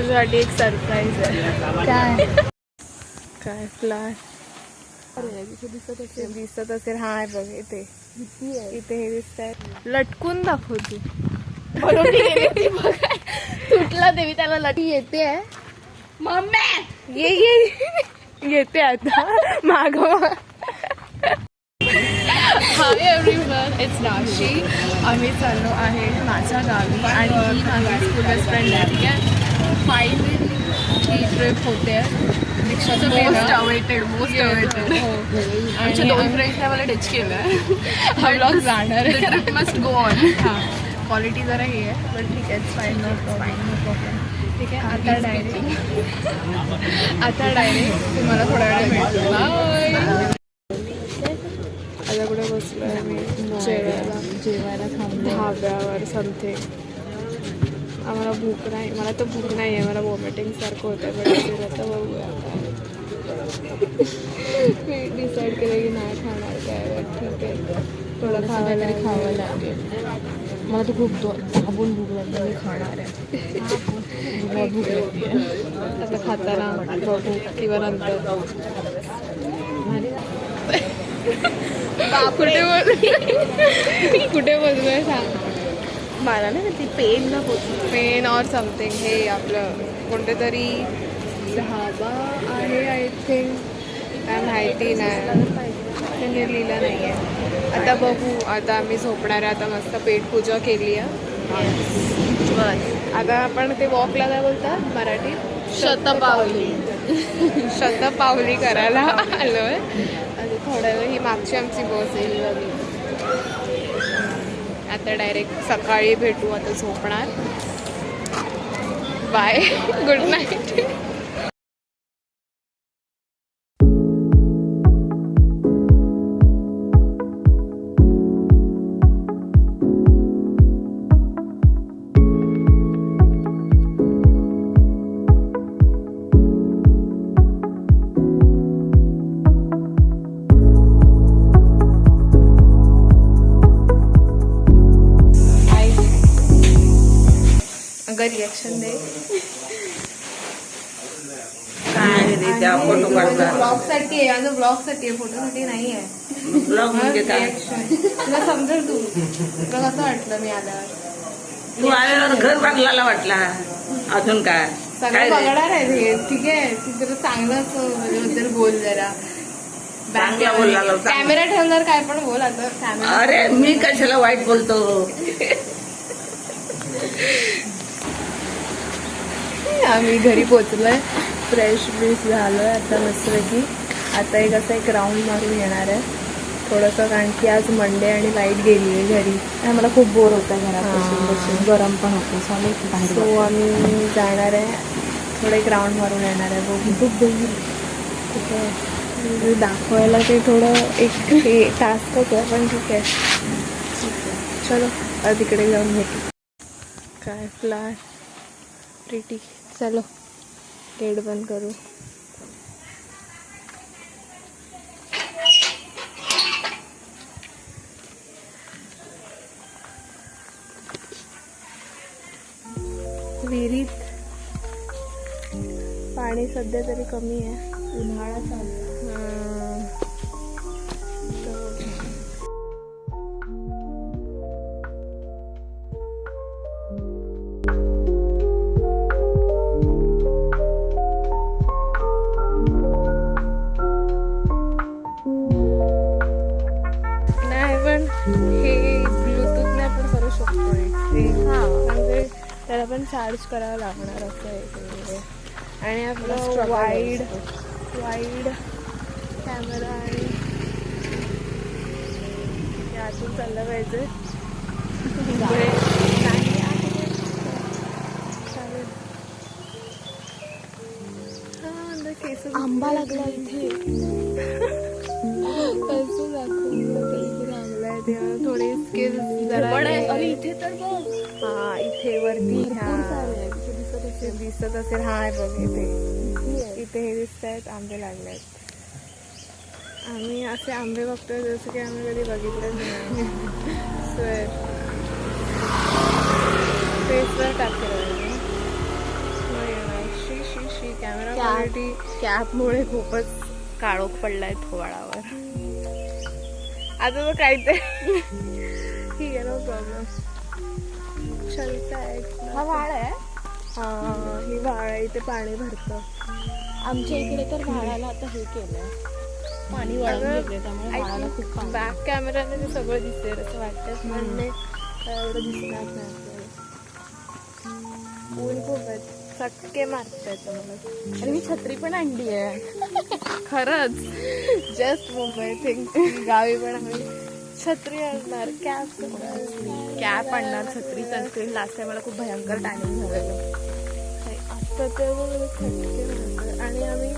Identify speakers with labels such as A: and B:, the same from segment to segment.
A: तुझ्यासाठी एक सरप्राईज आहे.
B: काय
A: काय फ्लावर दिसत असेल. हा आहे बघ इथे. इथे हे दिसत आहे. लटकून दाखव तू.
B: तुटला देवी त्याला लटी येते मम्मी
A: ये येते आता माग.
B: हाय एव्हरीवन, इट्स नाशी.
A: आम्ही चाललो आहे माझ्या गावी आणि ही माझी स्कूल बेस्ट फ्रेंड आहे. ठीक आहे.
B: फायनली ही ट्रिप होते.
A: Most awaited.
B: आमच्या 2 फ्रेंड्सने मला टच केलं.
A: हा ब्लॉग जाणार आहे.
B: Trip must go on.
A: हां क्वालिटी जरा हे आहे बट ठीक आहे. Fine no problem. ठीक आहे. आता डायरेक्ट तुम्हाला थोड्या वेळ भेटतो.
B: बाय.
A: आता कुठे बसलो आहे मी जेवायला थांबलो धाब्यावर समथिंग. आम्हाला भूक नाही. मला तर भूक नाही आहे. मला वॉमिटिंग सारखं होतं आहे. पण आता बघूया. मी डिसाईड केलं की नाही खाणार काय. ठीक आहे. थोडं खावं लागेल.
B: मला तर खूप दाबून भूक लागली. मी खाणार आहे. भूक लागली आहे.
A: आता खाताना बघू किंवा नंतर. कुठे बोलतोय सांग मला. ना ती पेन और समथिंग. हे आपलं कोणते तरी धाबा आहे आय थिंक. काय माहिती नाही. त्यांनी लिहिलं नाही आहे. आता बघू. आता आम्ही झोपणार आहे. आता मस्त पेटपूजा केली आहे. आता आपण ते वॉकला काय बोलतात मराठीत. शतपावली करायला आलोय. आणि थोड्या वेळ ही मागची आमची बस येईल. आता डायरेक्ट सकाळी भेटू. आता झोपणार. बाय. Good night. अगर रिएक्शन दे. ब्लॉग साठी आहे. माझं ब्लॉग साठी आहे. फोटोसाठी नाही आहे. तुला समजेल. तुला कसं वाटलं मी आल्यावर.
C: तू आल्यावर घर बांधलेला वाटला. अजून काय
A: सगळं बघणार आहे हे. ठीक आहे. तिथं चांगलं असं माझ्याबद्दल बोल जरा. कॅमेरा ठेवल्यावर काय पण बोल. आता कॅमेरा.
C: अरे मी कशाला वाईट बोलतो.
A: आम्ही घरी पोचलोय. फ्रेश ब्रीज झालोय आता मस्तपैकी. आता एक राऊंड मारून येणार आहे थोडंसं. कारण की आज मंडे आणि लाईट गेली आहे घरी.
B: मला खूप बोर होतं घरात बसून. गरम पण होतं.
A: सो आम्ही जाणार आहे. थोडं एक राऊंड मारून येणार आहे. बघू. कुठे दाखवायला ते थोडं एक टास्कच आहे पण ठीक आहे. चलो आता तिकडे जाऊन भेटू. काय फ्लावर प्रिटी. चलो गेट बंद करू. विहिरीत पाणी सध्या तरी कमी आहे.
B: उन्हाळा चालू.
A: हे ब्लूटूथने आपण करू शकतो. म्हणजे त्याला पण चार्ज करावं लागणार असं आहे. आणि आपलं वाईड कॅमेरा आणि यातून चाललं पाहिजे.
B: आंबा लागला इथे.
A: कसं दाखवलाय तेव्हा थोडे स्किल्स जरा.
B: इथे तर बघ.
A: हा इथे वरती दिसत असेल. हा आहे बघ इथे हे दिसत आहेत. आंबे लागले आहेत. आम्ही असे आंबे बघतोय जसं की आम्ही कधी बघितलंच नाही. फेसवर टाकलं कॅमेरा क्वालिटी
B: कॅपमुळे खूपच काळोख पडलाय थोबाडावर.
A: आता तो काहीतरी ठीक आहे, नो प्रॉब्लेम. चलताय.
B: हा वाळ आहे.
A: हा, ही वाळ आहे, इथे पाणी भरतं.
B: आमच्या इकडे तर व्हाळाला आता हे केलंय, पाणी वळून घेतलंय, त्यामुळे व्हाळाला खूप पाणी.
A: बॅक कॅमेराने ते सगळं दिसेल असं वाटतं, पण नाही एवढं दिसणार नाही आपल्याला. ऊन खूप आहे, चटके मारतायत मला.
B: आणि मी छत्री पण आणली आहे.
A: खरंच जस्ट मुंबई थिंक गावी पण आम्ही छत्री आणणार,
B: कॅप आणणार, छत्री, सनस्क्रीन. लास्ट टाइम मला खूप भयंकर टॅनिंग झालेलं.
A: आता तर चटके मारतात. आणि आम्ही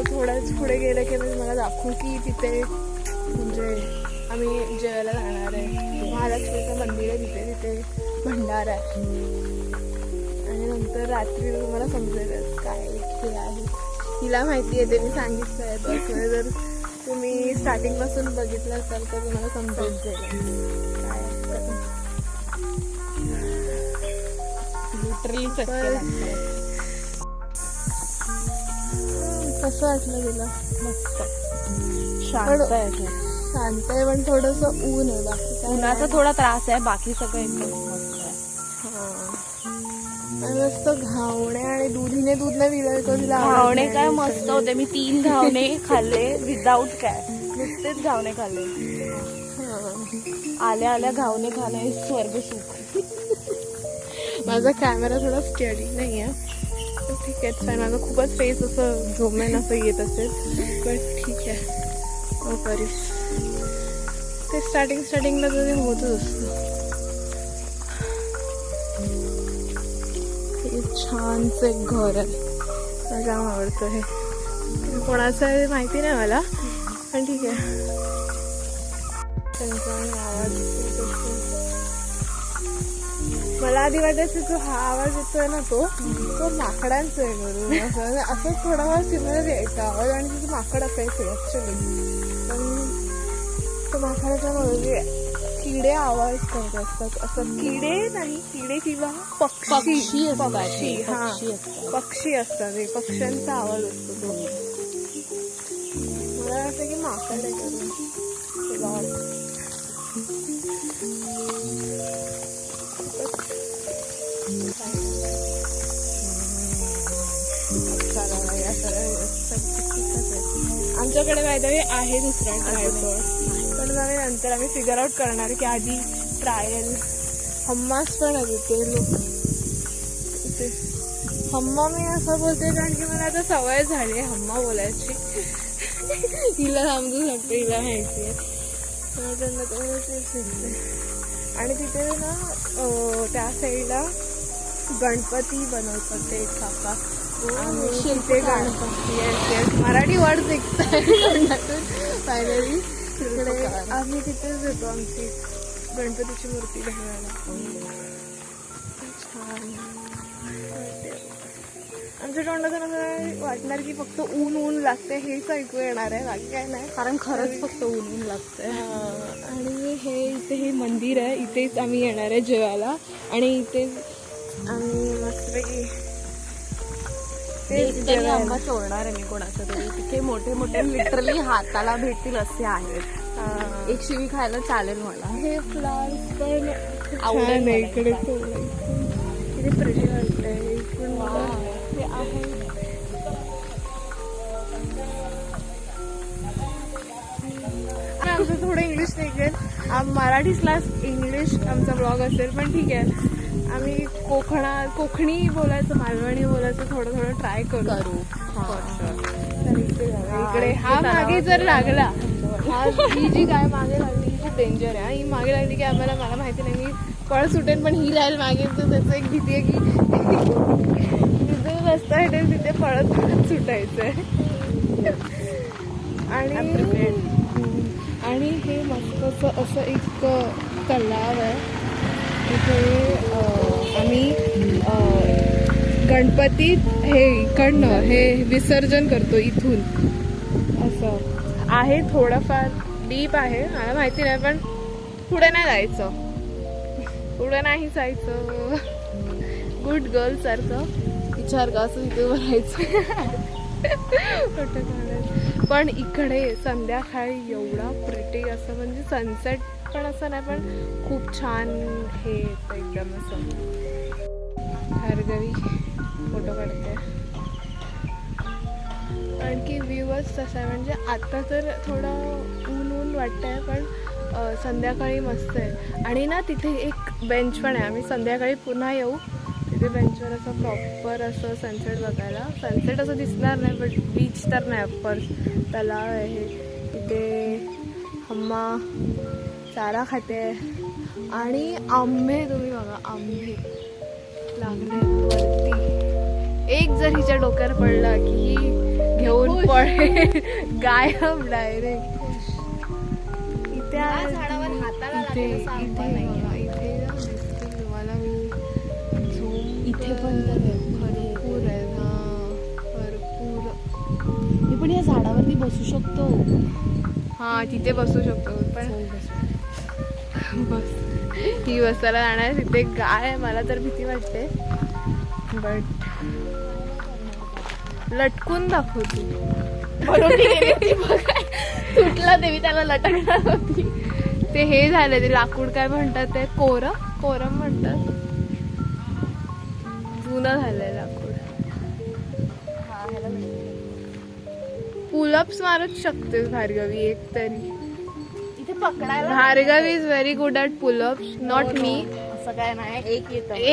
A: थोड्याच पुढे गेलं की मी मला दाखवू की तिथे म्हणजे आम्ही जेवायला जाणार आहे. महालक्ष्मीचं मंदिर आहे तिथे, तिथे भंडारा आहे. आणि नंतर रात्री मला समजेलच काय हे आहे. तिला माहिती आहे, ते मी सांगितलं आहे बसमध्ये. जर तुम्ही स्टार्टिंगपासून बघितलं असाल तर तुम्हाला समजेल काय असतं.
B: लिटरली चटके लागतात.
A: कसं वाटलं तुला?
B: मस्त शांत आहे खूप.
A: शांत आहे, पण थोडंसं ऊन आहे. बाकी काय
B: उन्हाचा थोडा त्रास आहे, बाकी सगळं एकदम मस्त आहे.
A: आणि मस्त घावणे आणि दुधीने दूध नाही दिलं तर तिला
B: घावणे काय मस्त होते. मी 3 घावणे खाल्ले विदाऊट काय, नुसतेच घावणे खाल्ले. आल्या आल्या घावणे खाणे स्वर्ग सुख.
A: माझा कॅमेरा थोडा स्टडी नाही आहे, ठीक आहे. छान, माझा खूपच फेस असं झोमेन असं येत असेल, पण ठीक आहे. परीस ते स्टार्टिंगला तर ते होतच असतं. हे छानच एक घर आहे, मला जाम आवडतं. हे कोणाचं आहे माहिती नाही मला, पण ठीक आहे. त्यांचा आवाज मला आधी वाटायचं जो हा आवाज येतोय ना तो माकडांचा आहे करून. असं थोडा वेळ सिमिलर यायचा आवाज, आणि तिथे माकड असायचे ऍक्च्युली. पण तो माकडाचा म्हणजे किडे आवाज करत असतात. असं किडे नाही, किडे किंवा पक्षी हा पक्षी असतात. हे पक्ष्यांचा आवाज असतो तो. मला वाटतं की माकड आहे करून. आमच्याकडे काहीतरी आहे दुसरा ट्रायल, पण आम्ही फिगर आउट करणार की आधी ट्रायल. हम्मास पण आहे तिथे लोक. हम्मा मी असं बोलते कारण की मला आता सवय झाली आहे हम्मा बोलायची. हिला समजू शकते, हिला माहिती आहे. आणि तिथे ना त्या साईडला गणपती बनवतात ते काका. शिल्पे गणपती. येस मराठी वर्ड शिकताय फायनली. तिकडे आम्ही तिथेच येतो आमची गणपतीची मूर्ती बनवायला. छान आमच्या तोंडातून असं वाटणार की फक्त ऊन ऊन लागते हेच ऐकू येणार आहे, बाकी काय नाही.
B: कारण खरंच फक्त ऊन ऊन लागतंय.
A: आणि हे इथे हे मंदिर आहे, इथेच आम्ही येणार आहे जेवायला. आणि इथेच आम्ही मस्तपैकी
B: तरी आंबा चोरणार आहे मी कोणाचं तरी. तिथे मोठे मोठे लिटरली हाताला भेटतील असे आहेत. एक शिवी खायला चालेल मला.
A: हे फ्लावर्स पण
B: आवडेल मला.
A: इकडे किती प्रिटी वाटतंय. ते आहे आमचं थोडं इंग्लिश निघेल. मराठी क्लास इंग्लिश आमचा ब्लॉग असेल, पण ठीक आहे. आम्ही कोकणी बोलायचं, मालवणी बोलायचं थोडं थोडं ट्राय करू. इकडे हा मागे जर लागला, ही जी गाय मागे लागली ही डेंजर आहे. ही मागे लागली की मला माहिती नाही मी पळ सुटेन, पण ही राहील मागे. तर त्याचं एक भीती आहे की जिथे रस्ता आहे तिथे पळत सुटायचंय. आणि हे मस्त असं एक तलाव आहे. इथे आम्ही गणपती हे इकडनं हे विसर्जन करतो इथून. असं आहे, थोडंफार डीप आहे, मला माहिती नाही, पण पुढे नाही जायचं. गुड गर्ल सारखं. 3-4 का असं तिथे उभं राहायचं फोटो काढायला. पण इकडे संध्याकाळी एवढा प्रिटी असं म्हणजे सनसेट पण असं नाही पण खूप छान हे येतं एकदम असं. भार्गवी फोटो काढते. आणखी व्ह्यूच तसा आहे म्हणजे आता तर थोडं ऊन वाटतंय पण संध्याकाळी मस्त आहे. आणि ना तिथे एक बेंच पण आहे. आम्ही संध्याकाळी पुन्हा येऊ तिथे बेंचवर असं प्रॉपर असं सनसेट बघायला. सनसेट असं दिसणार नाही बट बीच तर नाही ऑफकोर्स तलाव आहे तिथे. हम्मा चारा खाते आणि आंबे तुम्ही बघा आंबे लागले वरती. एक जर हिच्या डोक्यावर पडला की ही घेऊन पडेल गायब डायरेक्ट. इथे इथे बघा इथे ना दिसतील तुम्हाला मी झूम
B: इथे पण तर
A: भरपूर आहे ना भरपूर.
B: मी पण या झाडावरती बसू शकतो.
A: हा तिथे बसू शकतो पण बस ती बसायला जाणार तिथे गाय आहे. मला तर भीती वाटते बट लटकून दाखव तू.
B: सुटला देवी त्याला लटकणार होती.
A: ते हे झालं ते लाकूड काय म्हणतात ते कोरम म्हणतात. जुनं झालंय लाकूड. पुलअप्स मारूच शकतेस भार्गवी एक तरी.
B: इथे पकडायला
A: Bhargavi is very good at pullups not me.
B: असं काय नाही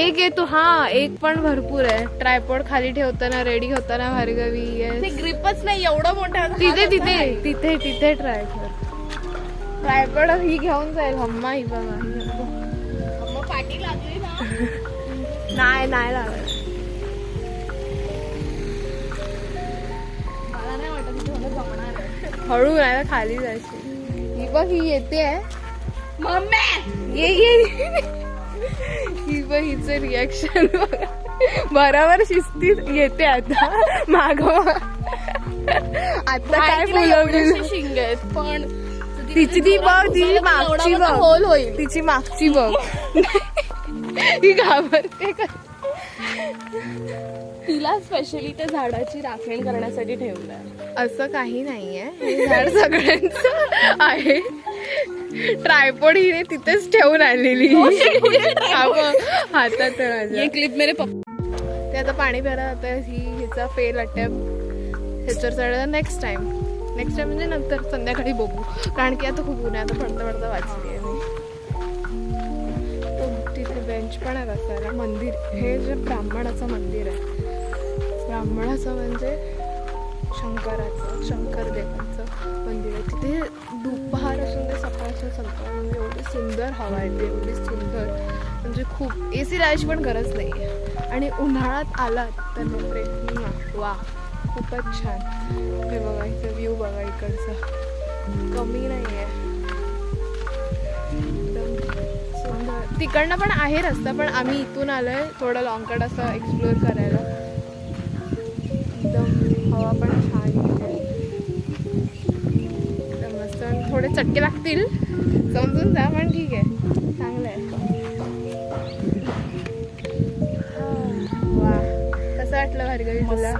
A: एक येतो हा एक पण भरपूर आहे. ट्रायपॉड खाली ठेवताना रेडी होताना भार्गवी
B: ते ग्रिपच नाही एवढं मोठं.
A: तिथे तिथे तिथे तिथे ट्राय कर. ट्रायपॉड ही घेऊन जाईल. हम्मा ही बघा
B: मग पाठी लागली ना.
A: नाही लागत.
B: मला नाही वाटत तिथे मला जमणार आहे.
A: हळू नाही तर खाली जायची. ही बघ ही येते आहे.
B: मम्मी
A: ये ही बघ हिचं रिॲक्शन बरोबर शिस्तीत येते आता माग. आता काय बोलवली
B: शिंग आहेत पण
A: तिची ती बघ ती मागची बघ
B: होल होईल.
A: तिची मागची बघ ही घाबरते का.
B: तिला स्पेशली त्या झाडाची राखण करण्यासाठी ठेवलंय.
A: असं काही नाहीये. हे झाड सगळ्यांचं आहे. ट्रायपॉड हिने तिथेच ठेवून आलेली हातात माझ्या.
B: क्लिप मेरे पप्पा.
A: ते आता पाणी प्यायला जातं. ही हिचा फेल अटेम्प्ट ह्याच्यावर चढायला नेक्स्ट टाइम म्हणजे नंतर संध्याकाळी बघू कारण की आता खूप ऊन आहे. आता पडता वाचली आहे मी. तिथे बेंच पण आहे बसायला. मंदिर हे जे ब्राह्मणाचं मंदिर आहे. ब्राह्मणाचं म्हणजे शंकर देवाचं मंदिर आहे. तिथे दुपार असून ते सकाळचं सकाळ म्हणजे एवढी सुंदर हवा येते एवढी सुंदर म्हणजे खूप. AC लावायची पण गरज नाही आहे. आणि उन्हाळ्यात आलात तर बापरे वा खूपच छान. हे बघा इथं व्ह्यू बघा इकडचा कमी नाही आहे एकदम सुंदर. तिकडनं पण आहे रस्ता पण आम्ही इथून आलोय थोडं लॉंग कट असं एक्सप्लोअर करायला. एकदम हवा पण छान आहे एकदम मस्त. थोडे चटके लागतील समजून जा पण ठीक आहे चांगलं आहे. वा कसं वाटलं भार्गवी तुला.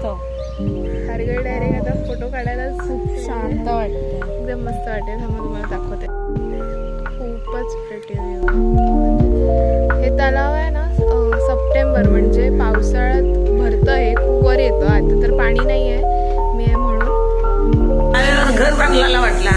A: भार्गवी डायरेक्ट आता फोटो काढायला खूप
B: शांत वाटतं.
A: एकदम मस्त वाटेल. हा तुम्हाला दाखवते. खूपच प्रिटी व्ह्यू. हे तलाव आहे ना सप्टेंबर म्हणजे पावसाळ्यात भरतं. हे खूप वर येतं. आता तर पाणी नाही आहे मी आहे म्हणून.
C: घर बांधलेला वाटला